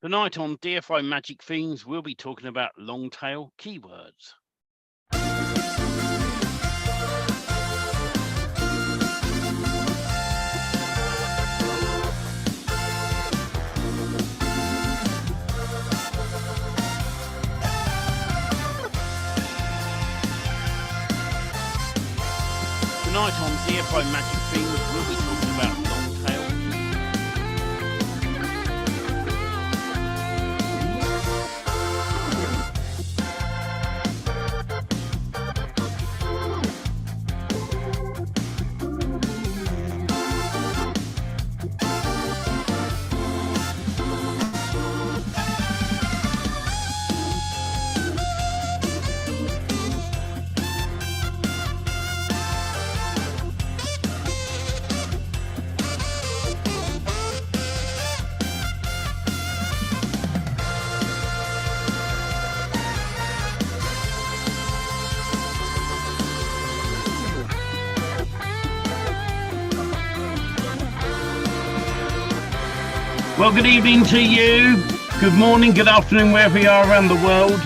Tonight on DFI Magic Themes, we'll be talking about long tail keywords. Tonight on DFI Magic Themes, we'll be talking about long tail Well, good evening to you. Good morning, good afternoon, wherever you are around the world.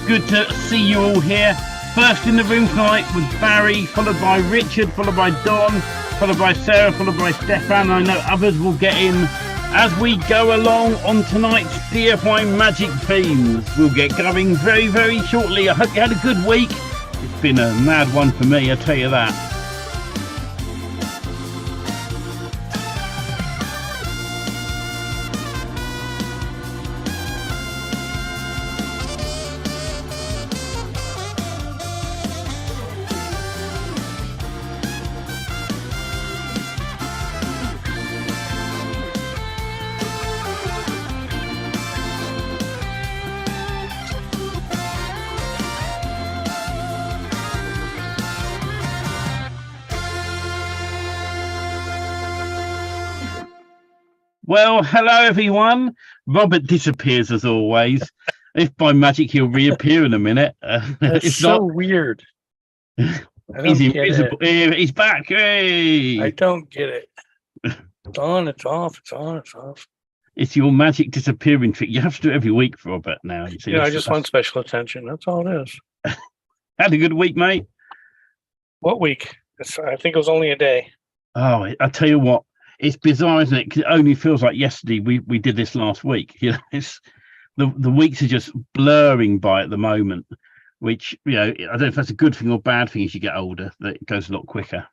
Good to see you all here. First in the room tonight with Barry, followed by Richard, followed by Don, followed by Sarah, followed by Stefan. I know others will get in as we go along on tonight's DFI Magic Themes. We'll get going very, very shortly. I hope you had a good week. It's been a mad one for me, I tell you that. Well, hello everyone. Robert disappears as always. If by magic he'll reappear in a minute. It's so weird. He's invisible. He's back. Hey! I don't get it. It's on, it's off, it's on, it's off. It's your magic disappearing trick. You have to do it every week, Robert, now. You see, I just want special attention. That's all it is. Had a good week, mate? What week? I think it was only a day. Oh, I tell you what. It's bizarre, isn't it? Because it only feels like yesterday we did this last week. You know, it's the weeks are just blurring by at the moment, which, you know, I don't know if that's a good thing or bad thing as you get older, that it goes a lot quicker.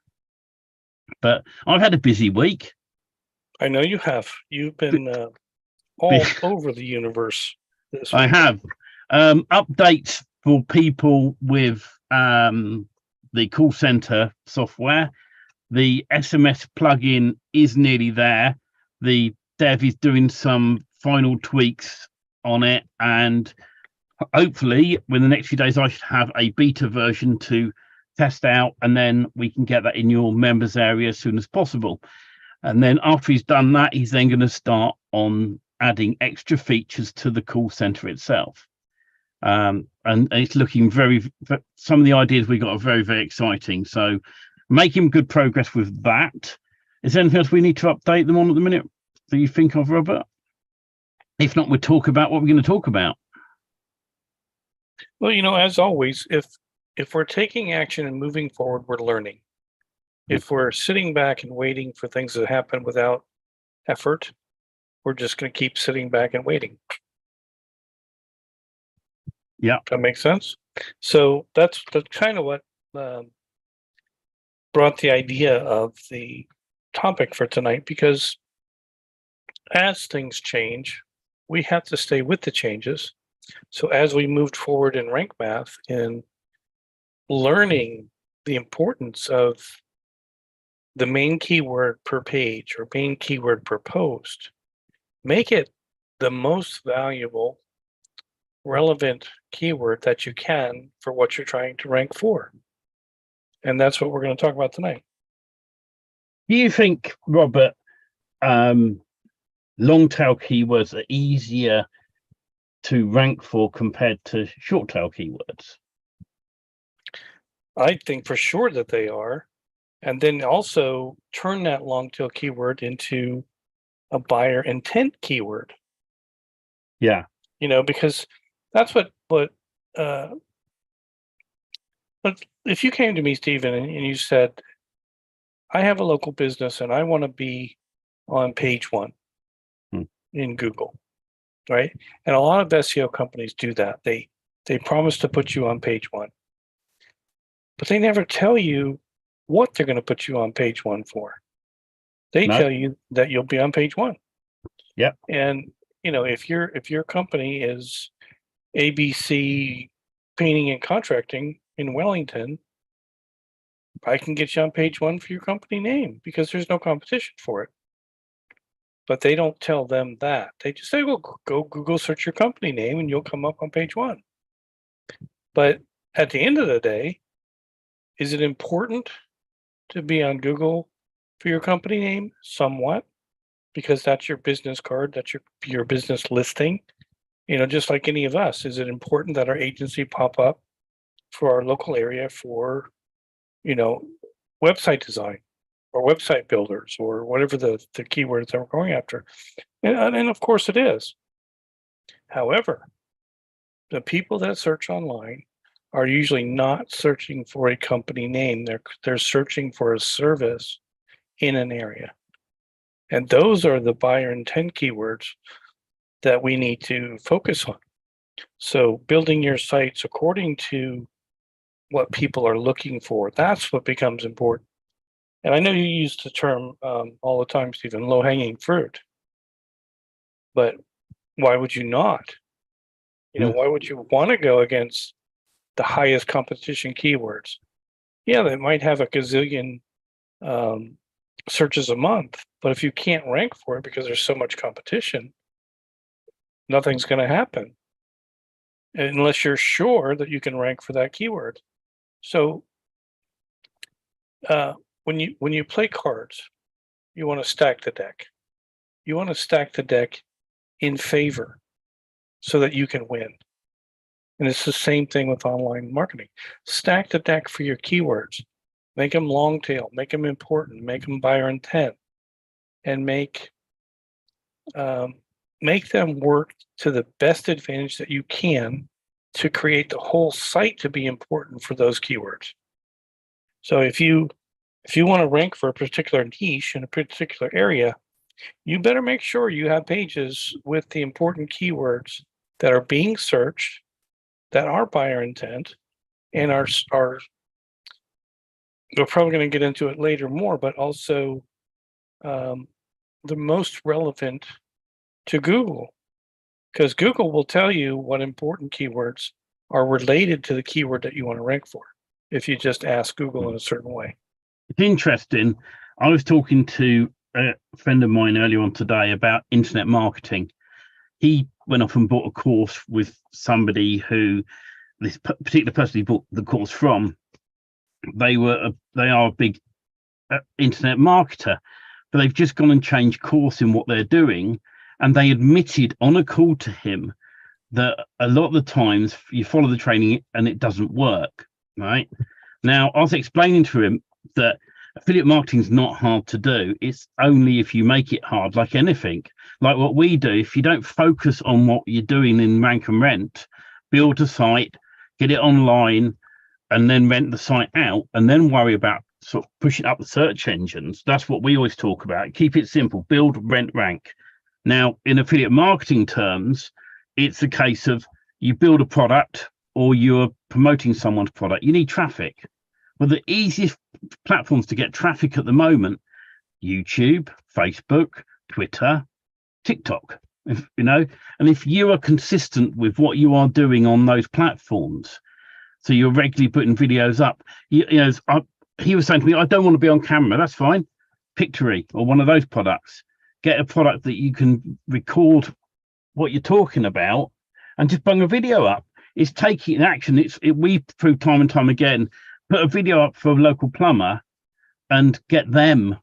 But I've had a busy week. I know you have. You've been all over the universe this week. I have. Updates for people with the call center software. The SMS plugin is nearly there. The dev is doing some final tweaks on it, and hopefully within the next few days I should have a beta version to test out, and then we can get that in your members area as soon as possible. And then after he's done that, he's then going to start on adding extra features to the call center itself. And it's looking some of the ideas we got are very, very exciting. So making good progress with that. Is there anything else we need to update them on at the minute that you think of, Robert? If not, we'll talk about what we're going to talk about. Well, as always, if we're taking action and moving forward, we're learning. If we're sitting back and waiting for things to happen without effort, we're just going to keep sitting back and waiting. Yeah. That makes sense? So that's kind of what brought the idea of the topic for tonight, because as things change, we have to stay with the changes. So as we moved forward in rank math in learning the importance of the main keyword per page or main keyword per post, make it the most valuable, relevant keyword that you can for what you're trying to rank for. And that's what we're going to talk about tonight. Do you think, Robert, long tail keywords are easier to rank for compared to short tail keywords? I think for sure that they are. And then also turn that long tail keyword into a buyer intent keyword. Yeah. Because that's uh, but if you came to me, Stephen, and you said, I have a local business and I want to be on page one Hmm. in Google, right? And a lot of SEO companies do that. They promise to put you on page one, but they never tell you what they're going to put you on page one for. They No. tell you that you'll be on page one. Yep. And if your company is ABC Painting and Contracting in Wellington, I can get you on page one for your company name because there's no competition for it. But they don't tell them that. They just say, well, go Google search your company name and you'll come up on page one. But at the end of the day, is it important to be on Google for your company name? Somewhat, because that's your business card, that's your business listing. Just like any of us, is it important that our agency pop up for our local area for, website design or website builders or whatever the keywords that we're going after? And of course it is. However, the people that search online are usually not searching for a company name. They're searching for a service in an area. And those are the buyer intent keywords that we need to focus on. So building your sites according to what people are looking for, that's what becomes important. And I know you use the term all the time, Stephen, low-hanging fruit. But why would you not? Why would you want to go against the highest competition keywords? Yeah, they might have a gazillion searches a month, but if you can't rank for it because there's so much competition, nothing's going to happen unless you're sure that you can rank for that keyword. So when you play cards, you want to stack the deck. You want to stack the deck in favor so that you can win. And it's the same thing with online marketing. Stack the deck for your keywords. Make them long tail, make them important, make them buyer intent, and make them work to the best advantage that you can to create the whole site to be important for those keywords. So if you want to rank for a particular niche in a particular area, you better make sure you have pages with the important keywords that are being searched, that are buyer intent, and are we're probably going to get into it later more, but also the most relevant to Google, because Google will tell you what important keywords are related to the keyword that you want to rank for if you just ask Google in a certain way. It's interesting. I was talking to a friend of mine earlier on today about internet marketing. He went off and bought a course with somebody who, this particular person he bought the course from, they are a big internet marketer, but they've just gone and changed course in what they're doing. And they admitted on a call to him that a lot of the times you follow the training and it doesn't work, right? Now, I was explaining to him that affiliate marketing is not hard to do. It's only if you make it hard, like anything. Like what we do, if you don't focus on what you're doing in rank and rent, build a site, get it online, and then rent the site out, and then worry about sort of pushing up the search engines. That's what we always talk about. Keep it simple, build, rent, rank. Now, in affiliate marketing terms, it's a case of you build a product or you're promoting someone's product. You need traffic. Well, the easiest platforms to get traffic at the moment, YouTube, Facebook, Twitter, TikTok, and if you are consistent with what you are doing on those platforms, so you're regularly putting videos up, he was saying to me, I don't want to be on camera. That's fine. Pictory or one of those products. Get a product that you can record what you're talking about and just bung a video up. It's taking action. We've proved time and time again, put a video up for a local plumber and get them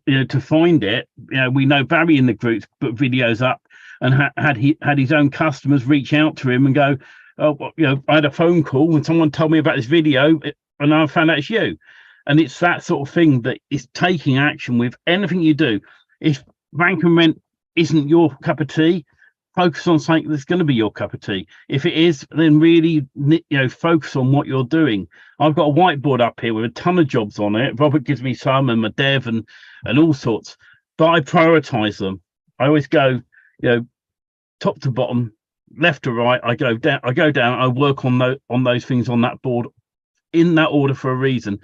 to find it. We know Barry in the groups put videos up and had his own customers reach out to him and go, oh, I had a phone call and someone told me about this video and I found out it's you. And it's that sort of thing that is taking action with anything you do. If rank and rent isn't your cup of tea, focus on something that's going to be your cup of tea. If it is, then really, focus on what you're doing. I've got a whiteboard up here with a ton of jobs on it. Robert gives me some, and my dev, and all sorts. But I prioritize them. I always go, top to bottom, left to right. I go down. I work on those things on that board in that order for a reason.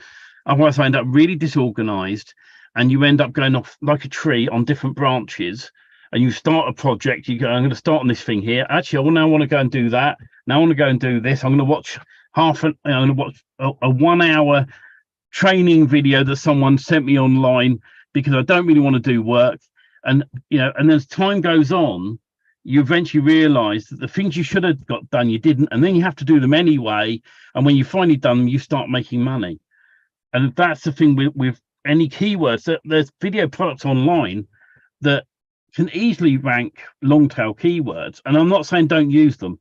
Otherwise, I end up really disorganized, and you end up going off like a tree on different branches. And you start a project, you go, I'm going to start on this thing here. Actually, I now want to go and do that. Now I want to go and do this. I'm going to watch I'm going to watch a 1 hour training video that someone sent me online because I don't really want to do work. And, and as time goes on, you eventually realize that the things you should have got done, you didn't. And then you have to do them anyway. And when you finally done them, you start making money. And that's the thing with any keywords. That there's video products online that can easily rank long tail keywords. And I'm not saying don't use them.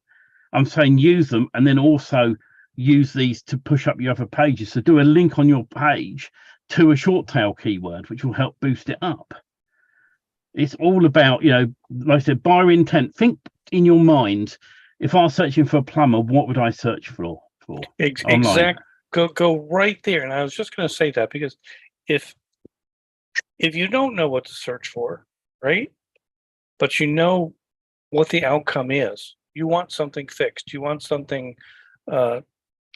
I'm saying use them, and then also use these to push up your other pages. So do a link on your page to a short tail keyword, which will help boost it up. It's all about, like I said, buyer intent. Think in your mind, if I was searching for a plumber, what would I search for? Exactly. Go right there. And I was just going to say that, because if you don't know what to search for, right? But you know what the outcome is. You want something fixed. You want something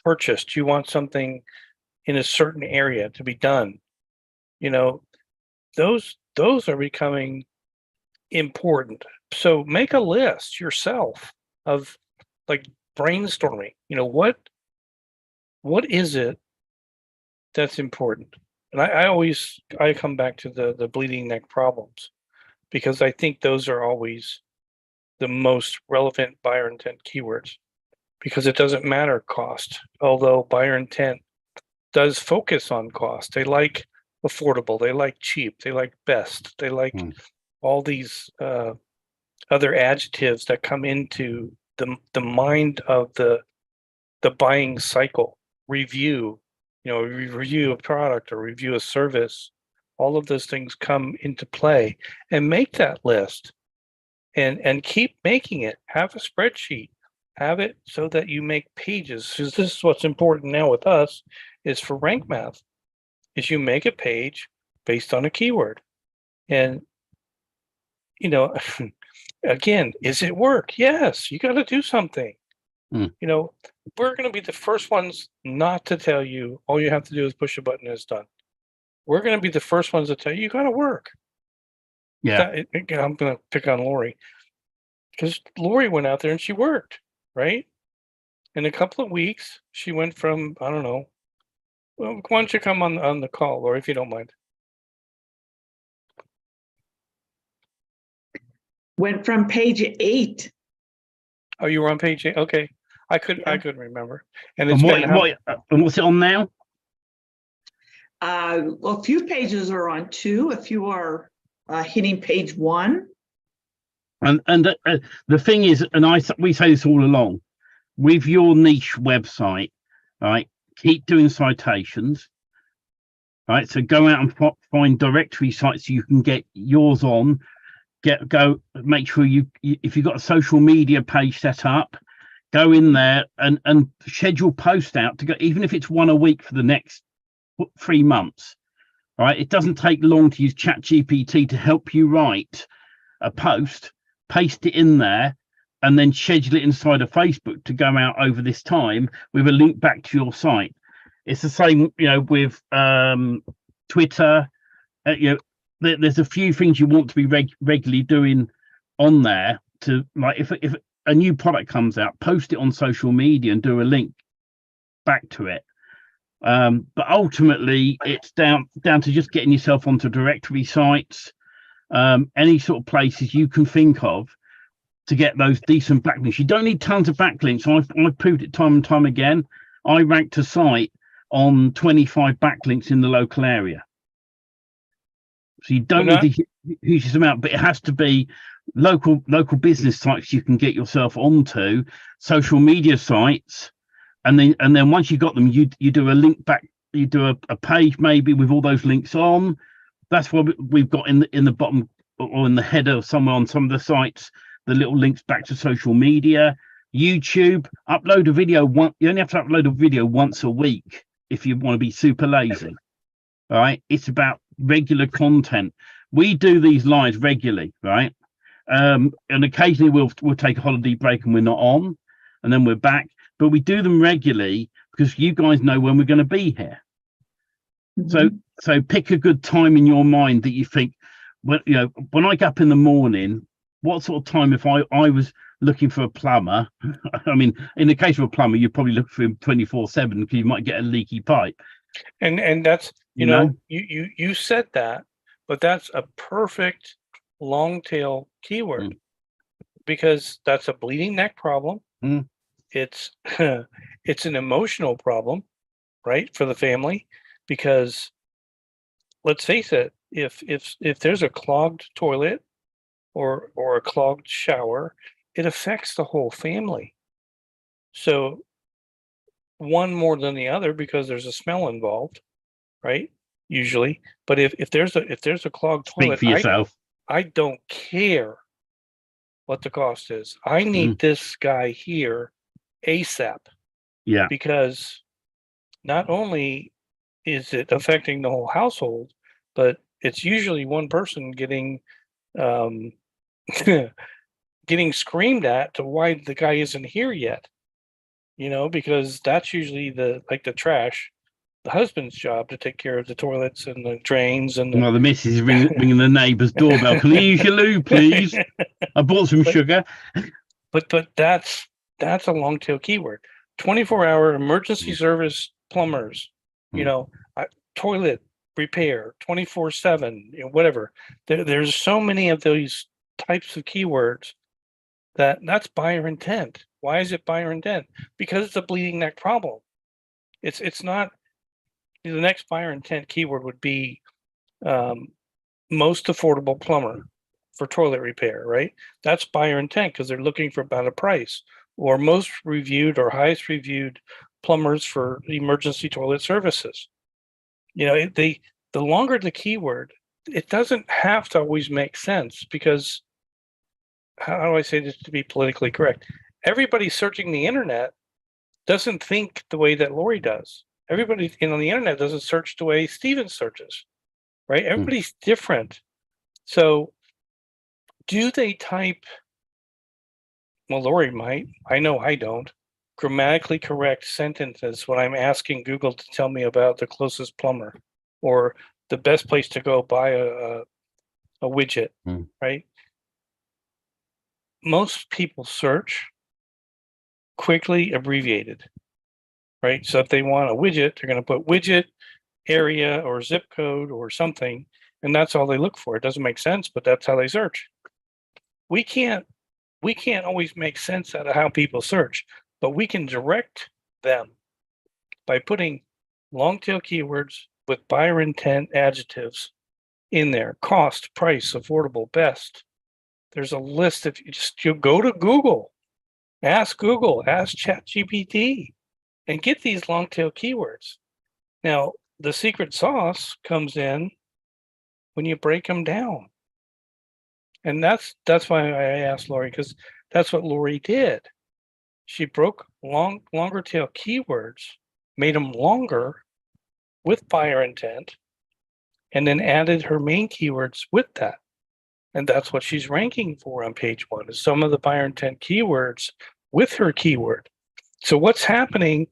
purchased. You want something in a certain area to be done. Those are becoming important. So make a list yourself of, like, brainstorming. What is it that's important? And I come back to the bleeding neck problems, because I think those are always the most relevant buyer intent keywords, because it doesn't matter cost, although buyer intent does focus on cost. They like affordable, they like cheap, they like best, they like all these other adjectives that come into the mind of the buying cycle. Review, review a product or review a service. All of those things come into play, and make that list and keep making it. Have a spreadsheet, have it so that you make pages. Because this is what's important now with us, is for Rank Math, is you make a page based on a keyword. And, again, is it work? Yes, you got to do something. We're going to be the first ones not to tell you all you have to do is push a button and it's done. We're going to be the first ones to tell you got to work. Yeah. I'm going to pick on Lori, because Lori went out there and she worked, right? In a couple of weeks, she went from, I don't know. Well, why don't you come on the call, Lori, if you don't mind? Went from page 8. Oh, you were on page 8? Okay. I couldn't remember. And what's it on now? A few pages are on 2. A few are hitting page 1. And the thing is, and we say this all along, with your niche website, right? Keep doing citations, right? So go out and find directory sites you can get yours on. Make sure if you've got a social media page set up, go in there and schedule posts out to go, even if it's one a week for the next 3 months. Right? It doesn't take long to use ChatGPT to help you write a post, paste it in there, and then schedule it inside of Facebook to go out over this time with a link back to your site. It's the same, with Twitter. There's a few things you want to be regularly doing on there to, like, if a new product comes out, post it on social media and do a link back to it. But ultimately, it's down to just getting yourself onto directory sites, any sort of places you can think of to get those decent backlinks. You don't need tons of backlinks. I've proved it time and time again. I ranked a site on 25 backlinks in the local area. So you don't need a huge amount, but it has to be local business sites you can get yourself onto, social media sites, and then once you got them, you do a link back, you do a page maybe with all those links on. That's what we've got in the bottom or in the header somewhere on some of the sites. the little links back to social media. YouTube, upload a video once. You only have to upload a video once a week if you want to be super lazy. All right. It's about regular content. We do these lives regularly, right? And occasionally we'll take a holiday break and we're not on, and then we're back. But we do them regularly because you guys know when we're going to be here. So pick a good time in your mind that you think, well, you know, when I get up in the morning, what sort of time, if I was looking for a plumber, I mean, in the case of a plumber, you probably look for him 24/7 because you might get a leaky pipe. And that's, you said that, but that's a perfect long tail keyword because that's a bleeding neck problem. It's it's an emotional problem, right, for the family, because let's face it, if there's a clogged toilet or a clogged shower, it affects the whole family. So one more than the other because there's a smell involved, right? Usually. But if there's a clogged toilet, Speak for yourself. I don't care what the cost is. I need this guy here ASAP. Yeah. Because not only is it affecting the whole household, but it's usually one person getting getting screamed at to why the guy isn't here yet. You know, because that's usually the trash, the husband's job to take care of the toilets and the drains and the missus is ringing the neighbour's doorbell. Can you use your loo, please? I bought some sugar. But that's a long tail keyword. 24-hour emergency service plumbers, toilet repair, 24/7, whatever. There's so many of those types of keywords that's buyer intent. Why is it buyer intent? Because it's a bleeding neck problem. It's not. The next buyer intent keyword would be most affordable plumber for toilet repair, right? That's buyer intent because they're looking for about a price, or most reviewed or highest reviewed plumbers for emergency toilet services. The longer the keyword, it doesn't have to always make sense because, how do I say this to be politically correct? Everybody searching the internet doesn't think the way that Lori does. Everybody on the internet doesn't search the way Steven searches, right? Everybody's different. So do they type, well, Lori might, I know I don't, grammatically correct sentences when I'm asking Google to tell me about the closest plumber or the best place to go buy a widget, right? Most people search quickly abbreviated, right? So if they want a widget, they're going to put widget, area, or zip code or something, and that's all they look for. It doesn't make sense, but that's how they search. We can't always make sense out of how people search, but we can direct them by putting long tail keywords with buyer intent adjectives in there: cost, price, affordable, best. There's a list. If you go to Google, ask ChatGPT, and get these long tail keywords. Now, the secret sauce comes in when you break them down. And that's why I asked Lori, because that's what Lori did. She broke longer tail keywords, made them longer with buyer intent, and then added her main keywords with that. And that's what she's ranking for on page 1, is some of the buyer intent keywords with her keyword. So what's happening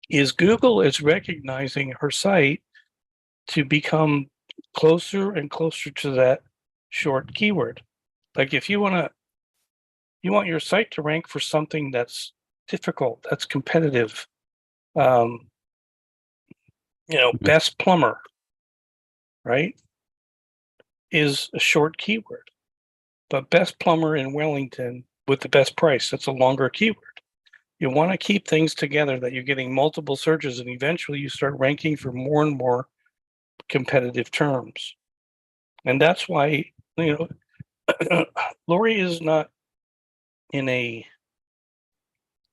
is Google is recognizing her site to become closer and closer to that short keyword. Like if you want your site to rank for something that's difficult, that's competitive, best plumber, right, is a short keyword. But best plumber in Wellington with the best price, that's a longer keyword. You want to keep things together that you're getting multiple searches, and eventually you start ranking for more and more competitive terms. And that's why, Lori is not in a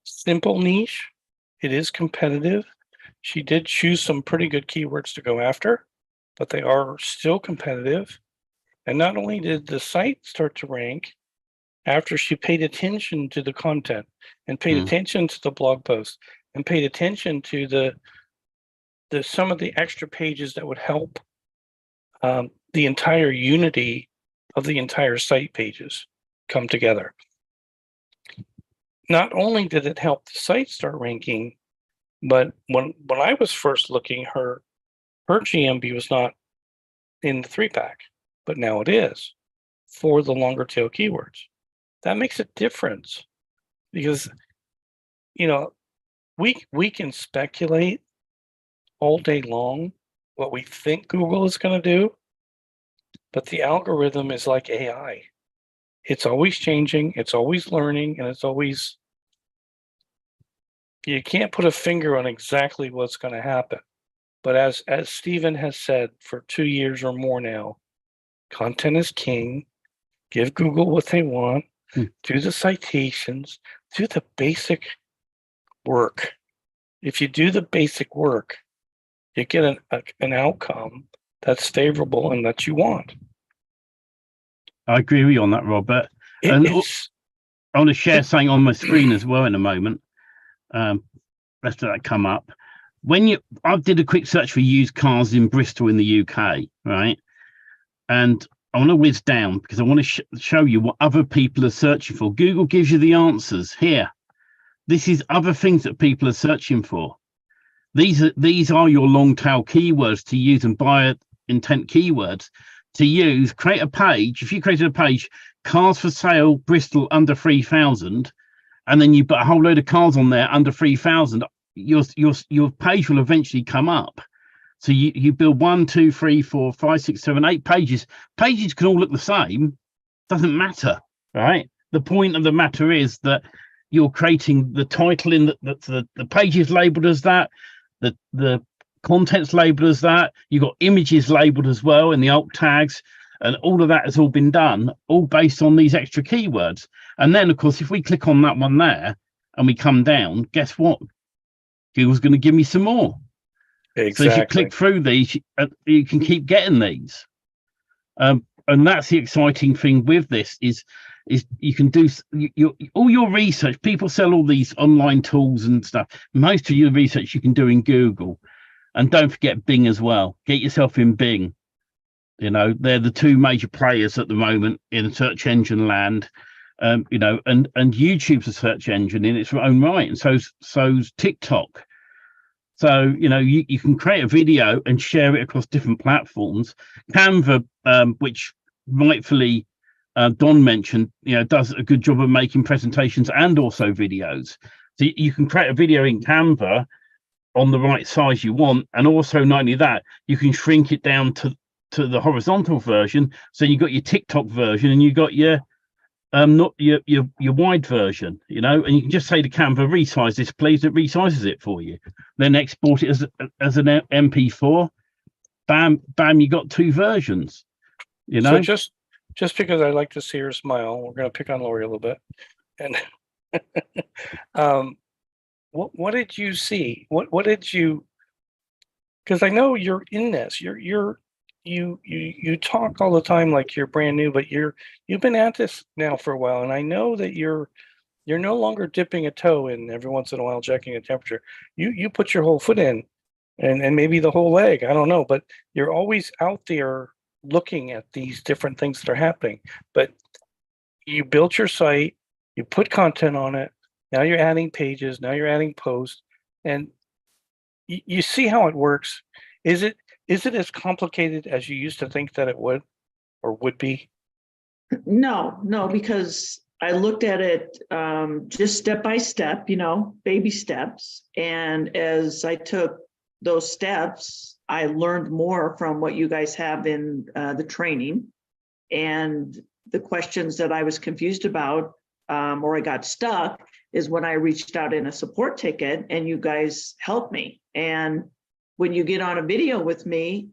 simple niche. It is competitive. She did choose some pretty good keywords to go after, but they are still competitive. And not only did the site start to rank, after she paid attention to the content and paid attention to the blog post and paid attention to the some of the extra pages that would help the entire unity of the entire site pages come together. Not only did it help the site start ranking, but when I was first looking, her GMB was not in the 3-pack, but now it is for the longer tail keywords. That makes a difference because, you know, we can speculate all day long what we think Google is going to do, but the algorithm is like AI. It's always changing, it's always learning, and it's always, you can't put a finger on exactly what's going to happen. But as Stephen has said for 2 years or more now, content is king. Give Google what they want. Do the citations. Do the basic work. If you do the basic work, you get an outcome that's favorable and that you want. I agree with you on that, Robert. I want to share something on my screen as well in a moment. Let's let that come up. I did a quick search for used cars in Bristol in the UK, right? And I want to whiz down because I want to show you what other people are searching for. Google gives you the answers here. This is other things that people are searching for. These are your long tail keywords to use and buyer intent keywords to use. Create a page. If you created a page, cars for sale, Bristol under 3,000, and then you put a whole load of cars on there under 3,000, your page will eventually come up. So you build 1, 2, 3, 4, 5, 6, 7, 8 pages. Pages can all look the same. Doesn't matter, right? The point of the matter is that you're creating the title in the page is labeled as that, the content's labeled as that. You've got images labeled as well in the alt tags, and all of that has all been done, all based on these extra keywords. And then, of course, if we click on that one there and we come down, guess what? Google's going to give me some more. Exactly. So if you click through these, you can keep getting these. And that's the exciting thing with this is you can do all your research. People sell all these online tools and stuff. Most of your research you can do in Google. And don't forget Bing as well. Get yourself in Bing. You know, they're the two major players at the moment in search engine land. You know, and YouTube's a search engine in its own right, and so's TikTok. So, you know, you can create a video and share it across different platforms. Canva, which rightfully Don mentioned, you know, does a good job of making presentations and also videos. So you can create a video in Canva on the right size you want, and also not only that, you can shrink it down to the horizontal version. So you got your TikTok version and you got your not your wide version, you know, and you can just say to Canva, resize this please. It resizes it for you, then export it as an MP4. Bam, you got 2 versions, you know. So just because I like to see her smile, we're going to pick on Lori a little bit. And what did you see? What did you? Because I know you're in this. You talk all the time like you're brand new, but you've been at this now for a while, and I know that you're no longer dipping a toe in every once in a while checking a temperature. You put your whole foot in, and maybe the whole leg. I don't know, but you're always out there looking at these different things that are happening. But you built your site, you put content on it. Now you're adding pages. Now you're adding posts, and you see how it works. Is it as complicated as you used to think that it would or would be? No, because I looked at it just step by step, you know, baby steps. And as I took those steps, I learned more from what you guys have in the training. And the questions that I was confused about or I got stuck is when I reached out in a support ticket and you guys helped me. And when you get on a video with me,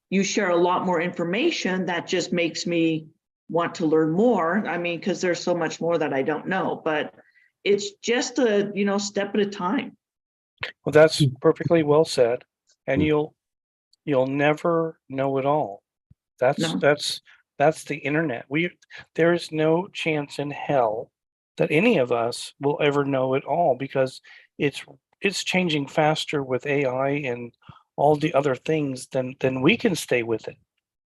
you share a lot more information that just makes me want to learn more. I mean, because there's so much more that I don't know, but it's just a, you know, step at a time. Well, that's perfectly well said. And you'll never know it all. That's That's the internet. There is no chance in hell that any of us will ever know it all, because it's changing faster with AI and all the other things than we can stay with it,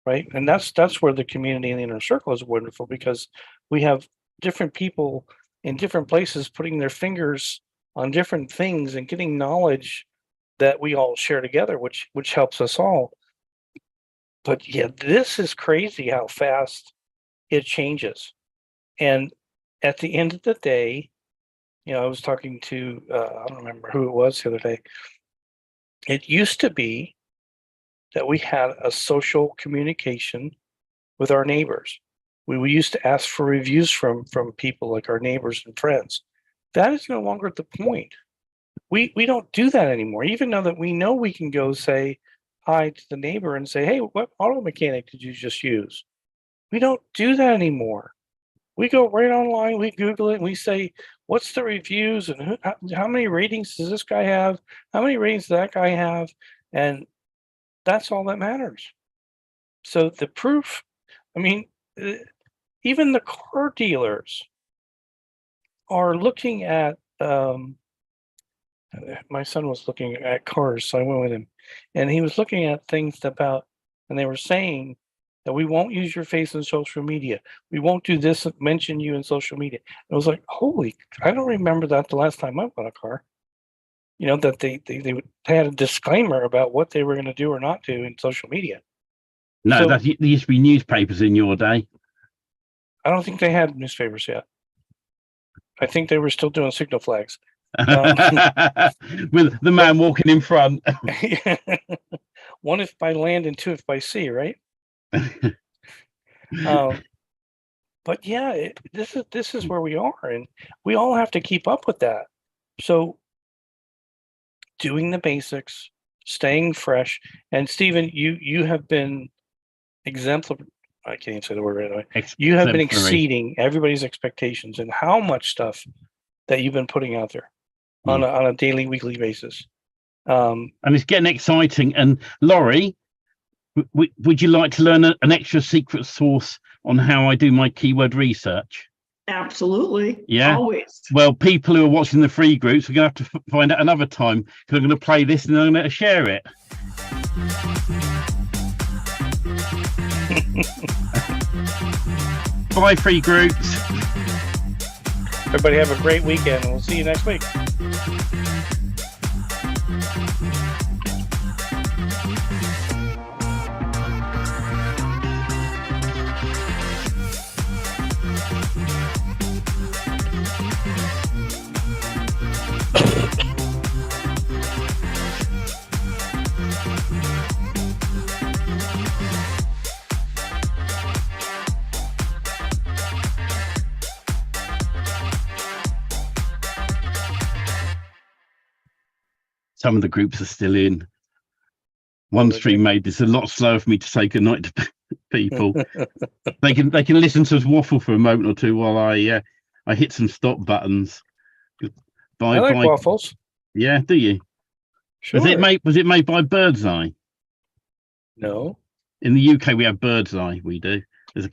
right? And that's where the community and the inner circle is wonderful, because we have different people in different places putting their fingers on different things and getting knowledge that we all share together, which helps us all. But yeah, this is crazy how fast it changes. And at the end of the day, I was talking to, I don't remember who it was the other day. It used to be that we had a social communication with our neighbors. We used to ask for reviews from people like our neighbors and friends. That is no longer the point. We don't do that anymore, even though that we know we can go say hi to the neighbor and say, hey, what auto mechanic did you just use? We don't do that anymore. We go right online, we Google it, and we say, what's the reviews and how many ratings does this guy have? How many ratings does that guy have? And that's all that matters. So the proof, even the car dealers are looking at, my son was looking at cars, so I went with him, and he was looking at things about, and they were saying that we won't use your face in social media. We won't do this, mention you in social media. And I was like, holy, I don't remember that the last time I bought a car. That they had a disclaimer about what they were going to do or not do in social media. No, So, there used to be newspapers in your day. I don't think they had newspapers yet. I think they were still doing signal flags. With the man walking in front. One if by land and two if by sea, right? But yeah, this is where we are, and we all have to keep up with that. So doing the basics, staying fresh, and Stephen, you have been exemplary. I can't even say the word right away. You have been exceeding everybody's expectations and how much stuff that you've been putting out there on a daily, weekly basis. And it's getting exciting. And Laurie, would you like to learn an extra secret sauce on how I do my keyword research? Absolutely. Yeah. Always. Well, people who are watching the free groups, we're going to have to find out another time, because I'm going to play this and then I'm going to share it. Bye, free groups. Everybody have a great weekend, and we'll see you next week. Some of the groups are still in. One stream made this a lot slower for me to say goodnight to people. They can listen to us waffle for a moment or two while I hit some stop buttons. I like waffles. Yeah, do you? Sure. Was it made by Birdseye? No. In the UK, we have Birdseye. We do. There's a